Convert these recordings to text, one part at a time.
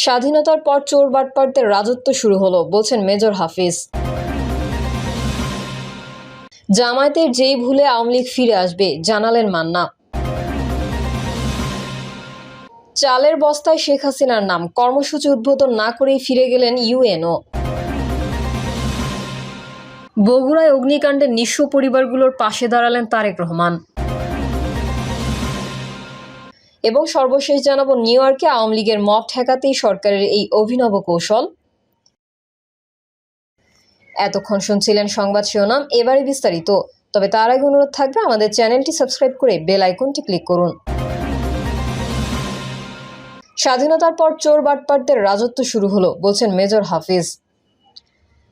স্বাধীনতার পর চোর বাটপারদের রাজত্ব শুরু হলো, বলছেন মেজর হাফিজ। জামায়াতের যেই ভুলে আওয়ামী লীগ ফিরে আসবে, জানালেন মান্না। চালের বস্তায় শেখ হাসিনার নাম, কর্মসূচি উদ্বোধন না করেই ফিরে গেলেন ইউএনও। বগুড়ায় অগ্নিকাণ্ডে নিঃস্ব পরিবারগুলোর পাশে দাঁড়ালেন তারেক রহমান। এবং সর্বশেষ জানাবো, নিউ ইয়র্কে আওয়ামী লীগের মব ঠেকাতেই সরকারের এই অভিনব কৌশল। এতক্ষণ শুনছিলেন সংবাদ শিরোনাম, এবারে বিস্তারিত। তবে তার আগে অনুরোধ থাকবে আমাদের চ্যানেলটি সাবস্ক্রাইব করে বেল আইকনটি ক্লিক করুন। স্বাধীনতার পর চোর বাটপারদের রাজত্ব শুরু হলো, বলছেন মেজর হাফিজ।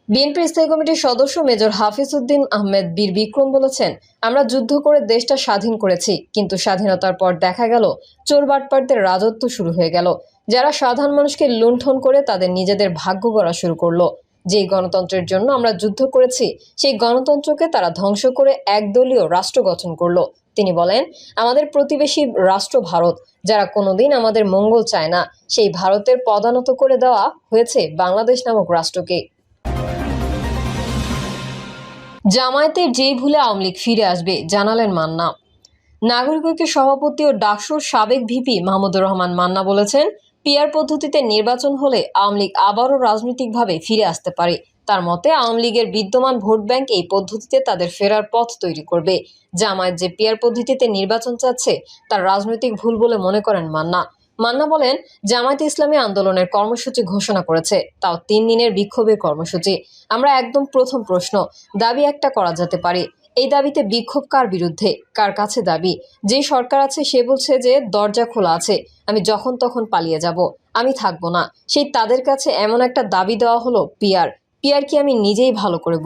বিএনপির স্থায়ী কমিটির সদস্য মেজর হাফিজ উদ্দিন আহমেদ বীর বিক্রম বলেছেন, আমরা যুদ্ধ করে দেশটা স্বাধীন করেছি, কিন্তু স্বাধীনতার পর দেখা গেল চোর বাটপারদের রাজত্ব শুরু হয়ে গেল, যারা সাধারণ মানুষকে লুণ্ঠন করে তাদের নিজেদের ভাগ্য গড়া শুরু করলো। যেই গণতন্ত্রের জন্য আমরা যুদ্ধ করেছি, সেই গণতন্ত্রকে তারা ধ্বংস করে একদলীয় রাষ্ট্র গঠন করলো। তিনি বলেন, আমাদের প্রতিবেশী রাষ্ট্র ভারত, যারা কোনোদিন আমাদের মঙ্গল চায় না, সেই ভারতের পদানত করে দেওয়া হয়েছে বাংলাদেশ নামক রাষ্ট্রকে। জামায়াতের যেই ভুলে আওয়ামী লীগ ফিরে আসবে, জানালেন মান্না। নাগরিক ঐক্যের সভাপতি ও ডাকসুর সাবেক ভিপি মাহমুদুর রহমান মান্না বলেছেন, পিআর পদ্ধতিতে নির্বাচন হলে আওয়ামী লীগ আবারও রাজনৈতিকভাবে ফিরে আসতে পারে। তার মতে, আওয়ামী লীগের বিদ্যমান ভোট ব্যাংক এই পদ্ধতিতে তাদের ফেরার পথ তৈরি করবে। জামায়াত যে পিআর পদ্ধতিতে নির্বাচন চাচ্ছে, তার রাজনৈতিক ভুল বলে মনে করেন মান্না। মান্না বলেন, জামায়াতে ইসলামী আন্দোলনের কর্মসূচি ঘোষণা করেছে, তাও 3 দিনের বিক্ষোভের কর্মসূচি। আমরা একদম প্রথম প্রশ্ন, দাবি একটা করা যেতে পারে, এই দাবিতে বিক্ষোভ কার বিরুদ্ধে, কার কাছে দাবি? যে সরকার আছে সে বলছে যে দরজা খোলা আছে, আমি যখন তখন পালিয়ে যাব, আমি থাকবো না, সেই তাদের কাছে এমন একটা দাবি দেওয়া হলো পিআর। পিআর কি আমি নিজেই ভালো করে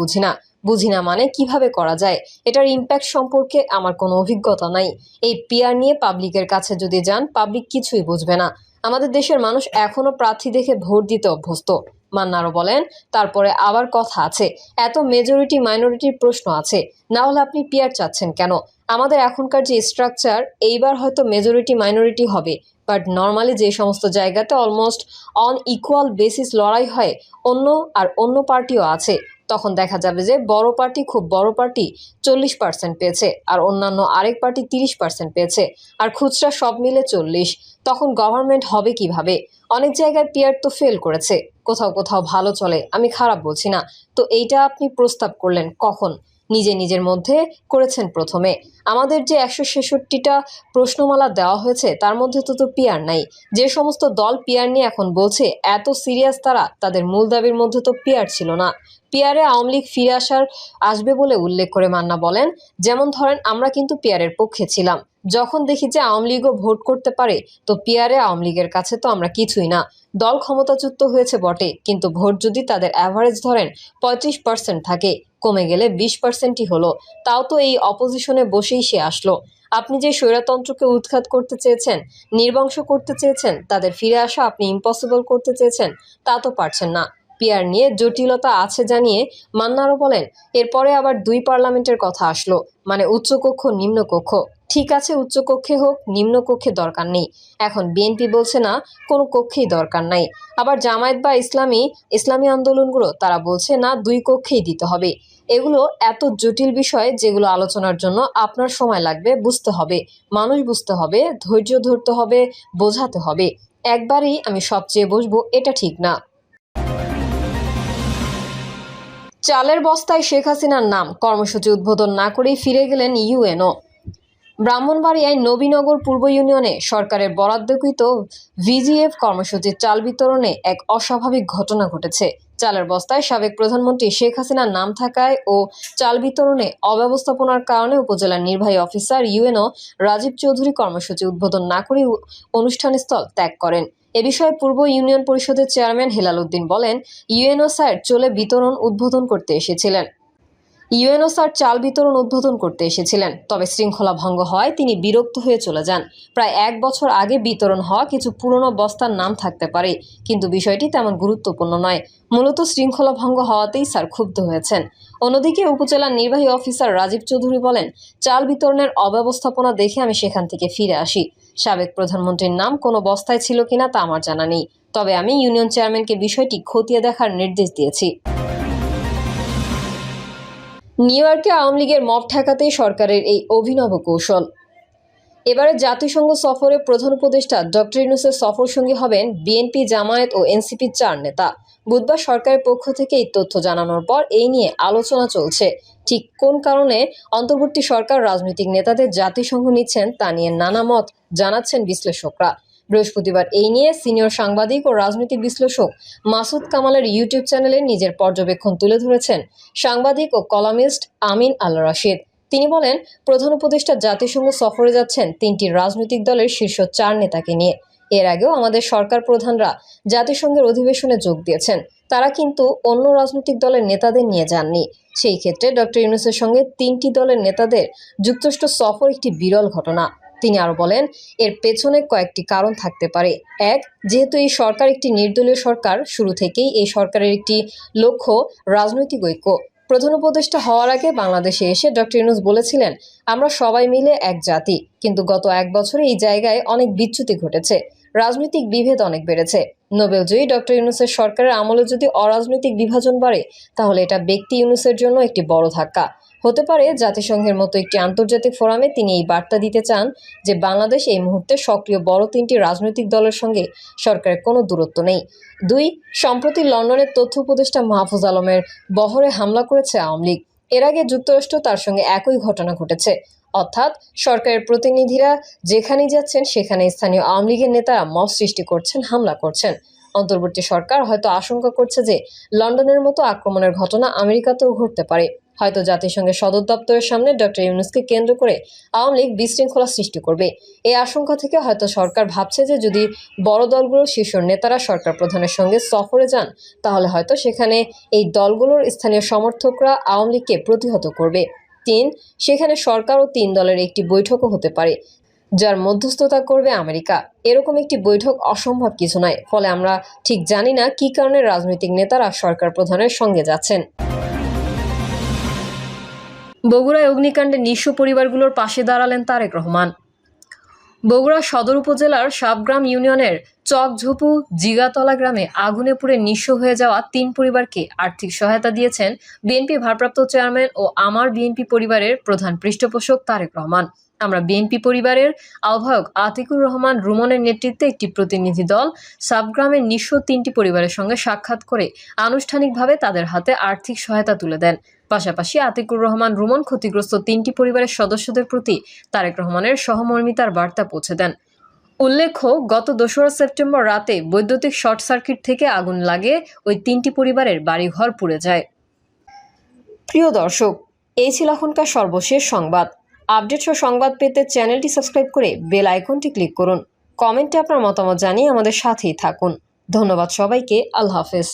বুঝি না মানে কিভাবে করা যায়, এটার ইম্প্যাক্ট সম্পর্কে আমার কোনো অভিজ্ঞতা নাই। এই পিআর নিয়ে পাবলিকের কাছে যদি যান, পাবলিক কিছুই বুঝবে না। আমাদের দেশের মানুষ এখনো প্রার্থী দেখে ভোট দিতে অভ্যস্ত। মান্না আরো বলেন, তারপরে আবার কথা আছে, এত মেজরিটি মাইনরিটির প্রশ্ন আছে, না হলে আপনি পিআর চাচ্ছেন কেন? আমাদের এখনকার যে স্ট্রাকচার, এইবার হয়তো মেজরিটি মাইনরিটি হবে, বাট নর্মালি যে সমস্ত জায়গাতে অলমোস্ট অন ইকুয়াল বেসিস লড়াই হয়, অন্য পার্টিও আছে, তখন দেখা যাবে যে খুব বড় পার্টি 40% পেয়েছে, আর অন্যান্য আরেক পার্টি 30% পেয়েছে, আর খুচরা সব মিলে 40। তখন গভর্নমেন্ট হবে কিভাবে? অনেক জায়গায় পিআর তো ফেল করেছে, কোথাও ভালো চলে, আমি খারাপ বলছি না। তো এইটা আপনি প্রস্তাব করলেন কখন? নিজের মধ্যে করেছেন প্রথমে। আমাদের যে 166টা প্রশ্নমালা দেওয়া হয়েছে, তার মধ্যে তো পিআর নাই। যে সমস্ত দল পিআর নিয়ে এখন বলছে এত সিরিয়াস, তাদের মূল দাবির মধ্যে তো পিআর ছিল না। পিআরে আওয়ামী লীগ ফিরে আসবে বলে উল্লেখ করে মান্না বলেন, যেমন ধরেন, আমরা কিন্তু পিআরের পক্ষে ছিলাম, যখন দেখি যে আওয়ামী লীগও ভোট করতে পারে, তো পিআরে আওয়ামী লীগের কাছে তো আমরা কিছুই না। দল ক্ষমতাচ্যুত হয়েছে বটে, কিন্তু ভোট যদি তাদের অ্যাভারেজ ধরেন 35% থাকে, কমে গেলে 20%ই হলো, তাও তো এই অপোজিশনে বসেই সে আসলো। আপনি যে স্বৈরতন্ত্রকে উৎখাত করতে চেয়েছেন, নির্বংশ করতে চেয়েছেন, তাদের ফিরে আসা আপনি ইম্পসিবল করতে চেয়েছেন, তা তো পারছেন না। পিআর নিয়ে জটিলতা আছে জানিয়ে মান্না আরো বলেন, এরপরে আবার 2 পার্লামেন্টের কথা আসলো, মানে উচ্চকক্ষ নিম্নকক্ষ। ঠিক আছে, উচ্চকক্ষে হোক, নিম্নকক্ষে দরকার নেই। এখন বিএনপি বলছে না, কোনো কক্ষেই দরকার নাই। আবার জামায়াত বা ইসলামী আন্দোলনগুলো তারা বলছে না, 2 কক্ষেই দিতে হবে। এগুলো এত জটিল বিষয়, যেগুলো আলোচনার জন্য আপনার সময় লাগবে, বুঝতে হবে, মানুষ বুঝতে হবে, ধৈর্য ধরতে হবে, বোঝাতে হবে। একবারেই আমি সবচেয়ে বসবো, এটা ঠিক না। চালের বস্তায় শেখ হাসিনার নাম, কর্মসূচি উদ্বোধন না করেই ফিরে গেলেন ইউএনও। ব্রাহ্মণবাড়িয়ায় নবীনগর পূর্ব ইউনিয়নে সরকারের বরাদ্দকৃত ভিজিএফ কর্মসূচির চাল বিতরণে এক অস্বাভাবিক ঘটনা ঘটেছে। চালের বস্তায় সাবেক প্রধানমন্ত্রী শেখ হাসিনার নাম থাকায় ও চাল বিতরণে অব্যবস্থাপনার কারণে উপজেলার নির্বাহী অফিসার ইউএনও রাজীব চৌধুরী কর্মসূচি উদ্বোধন না করে অনুষ্ঠানস্থল ত্যাগ করেন। এ বিষয়ে পূর্ব ইউনিয়ন পরিষদের চেয়ারম্যান হেলাল উদ্দিন বলেন, ইউএনও স্যার চলে বিতরণ উদ্বোধন করতে এসেছিলেন। ইউএনও স্যার চাল বিতরণ উদ্বোধন করতে এসেছিলেন, তবে শৃঙ্খলা ভঙ্গ হয় তিনি বিরক্ত হয়ে চলে যান। প্রায় 1 বছর আগে বিতরণ হওয়া কিছু পুরনো বস্তার নাম থাকতে পারে, কিন্তু বিষয়টি তেমন গুরুত্বপূর্ণ নয়। মূলত শৃঙ্খলা ভঙ্গ হওয়াতেই স্যার ক্ষুব্ধ হয়েছেন। অন্যদিকে উপজেলা নির্বাহী অফিসার রাজীব চৌধুরী বলেন, চাল বিতরণের অব্যবস্থাপনা দেখে আমি সেখান থেকে ফিরে আসি। সাবেক প্রধানমন্ত্রীর নাম কোনো বস্তায় ছিল কিনা তা আমার জানা নেই, তবে আমি ইউনিয়ন চেয়ারম্যানকে বিষয়টি খতিয়ে দেখার নির্দেশ দিয়েছি। নিউ ইয়র্কে আওয়ামী লীগের মব ঠেকাতেই সরকারের এই অভিনব কৌশল। এবারে জাতিসংঘ সফরে প্রধান উপদেষ্টা ডক্টর ইউনূসের সফরসঙ্গী হবেন বিএনপি, জামায়াত ও এনসিপির 4 নেতা। বুধবার সরকারের পক্ষ থেকে এই তথ্য জানানোর পর এই নিয়ে আলোচনা চলছে। ঠিক কোন কারণে অন্তর্বর্তী সরকার রাজনৈতিক নেতাদের জাতিসংঘ নিচ্ছেন তা নিয়ে নানা মত জানাচ্ছেন বিশ্লেষকরা। বৃহস্পতিবার এই নিয়ে সিনিয়র সাংবাদিক ও রাজনৈতিক বিশ্লেষক মাসুদ কামালের ইউটিউব চ্যানেলে নিজের পর্যবেক্ষণ তুলে ধরেছেন সাংবাদিক ও কলামিস্ট আমিন আল রাশিদ। তিনি বলেন, প্রধান উপদেষ্টা জাতিসংঘ সফরে যাচ্ছেন 3টি রাজনৈতিক দলের শীর্ষ 4 নেতাকে নিয়ে। এর আগেও আমাদের সরকার প্রধানরা জাতিসংঘের অধিবেশনে যোগ দিয়েছেন, তারা কিন্তু অন্য রাজনৈতিক দলের নেতাদের নিয়ে যাননি। সেই ক্ষেত্রে ডক্টর ইউনূসের সঙ্গে 3টি দলের নেতাদের যুক্তরাষ্ট্র সফর একটি বিরল ঘটনা। তিনি আরও বলেন, এর পেছনে কয়েকটি কারণ থাকতে পারে। 1, যেহেতু এই সরকার একটি নির্দলীয় সরকার, শুরু থেকেই এই সরকারের একটি লক্ষ্য রাজনৈতিক ঐক্য। প্রধান উপদেষ্টা হওয়ার আগে বাংলাদেশে এসে ডক্টর ইউনূস বলেছিলেন, আমরা সবাই মিলে এক জাতি। কিন্তু গত 1 বছরে এই জায়গায় অনেক বিচ্যুতি ঘটেছে, রাজনৈতিক বিভেদ অনেক বেড়েছে। নোবেলজয়ী ডক্টর ইউনূসের সরকারের আমলে যদি অরাজনৈতিক বিভাজন বাড়ে, তাহলে এটা ব্যক্তি ইউনূসের জন্য একটি বড় ধাক্কা হতে পারে। জাতিসংঘের মতো একটি আন্তর্জাতিক ফোরামে তিনি এই বার্তা দিতে চান যে বাংলাদেশ এই মুহূর্তে সক্রিয় বড় 3টি রাজনৈতিক দলের সঙ্গে সরকারের কোনো দূরত্ব নেই। 2, সম্প্রতি লন্ডনের তথ্য উপদেষ্টা মাহফুজ আলমের বহরে হামলা করেছে আওয়ামী লীগ। এর আগে যুক্তরাষ্ট্র তার সঙ্গে একই ঘটনা ঘটেছে, অর্থাৎ সরকারের প্রতিনিধিরা যেখানেই যাচ্ছেন সেখানে স্থানীয় আওয়ামী লীগের নেতারা মব সৃষ্টি করছেন, হামলা করছেন। অন্তর্বর্তী সরকার হয়তো আশঙ্কা করছে যে লন্ডনের মতো আক্রমণের ঘটনা আমেরিকাতেও ঘটতে পারে। হয়তো জাতিসংঘের সদর দপ্তরের সামনে ডক্টর ইউনূসকে কেন্দ্র করে আওয়ামী লীগ বিশৃঙ্খলা সৃষ্টি করবে। এই আশঙ্কা থেকে হয়তো সরকার ভাবছে যে যদি বড় দলগুলোর শীর্ষ নেতারা সরকার প্রধানের সঙ্গে সফরে যান, তাহলে হয়তো সেখানে এই দলগুলোর স্থানীয় সমর্থকরা আওয়ামী লীগকে প্রতিহত করবে। 3, সেখানে সরকার ও 3 দলের একটি বৈঠকও হতে পারে, যার মধ্যস্থতা করবে আমেরিকা। এরকম একটি বৈঠক অসম্ভব কিছু নয়। ফলে আমরা ঠিক জানি না কী কারণে রাজনৈতিক নেতারা সরকার প্রধানের সঙ্গে যাচ্ছেন। বগুড়ায় অগ্নিকাণ্ডে নিঃস্ব পরিবারগুলোর পাশে দাঁড়ালেন তারেক রহমান। বগুড়া সদর উপজেলার সাবগ্রাম ইউনিয়নের চকঝুপু জিগাতলা গ্রামে আগুনে পুড়ে নিঃস্ব হয়ে যাওয়া 3 পরিবারকে আর্থিক সহায়তা দিয়েছেন বিএনপি ভারপ্রাপ্ত চেয়ারম্যান ও আমার বিএনপি পরিবারের প্রধান পৃষ্ঠপোষক তারেক রহমান। আমরা বিএনপি পরিবারের আহ্বায়ক আতিকুর রহমান রুমনের নেতৃত্বে একটি প্রতিনিধি দল সাবগ্রামের নিঃস্ব 3টি পরিবারের সঙ্গে সাক্ষাৎ করে আনুষ্ঠানিকভাবে তাদের হাতে আর্থিক সহায়তা তুলে দেন। পাশাপাশি আতিকুর রহমান রুমন ক্ষতিগ্রস্ত 3টি পরিবারের সদস্যদের প্রতি তারেক রহমানের সহমর্মিতার বার্তা পৌঁছে দেন। উল্লেখ্য, গত 2রা সেপ্টেম্বর রাতে বৈদ্যুতিক শর্ট সার্কিট থেকে আগুন লাগে ওই 3টি পরিবারের বাড়িঘর পুড়ে যায়। প্রিয় দর্শক, এই ছিল এখনকার সর্বশেষ সংবাদ। আপডেট সহ সংবাদ পেতে চ্যানেলটি সাবস্ক্রাইব করে বেল আইকনটি ক্লিক করুন। কমেন্টে আপনার মতামত জানিয়ে আমাদের সাথেই থাকুন। ধন্যবাদ সবাইকে। আল্লাহ হাফেজ।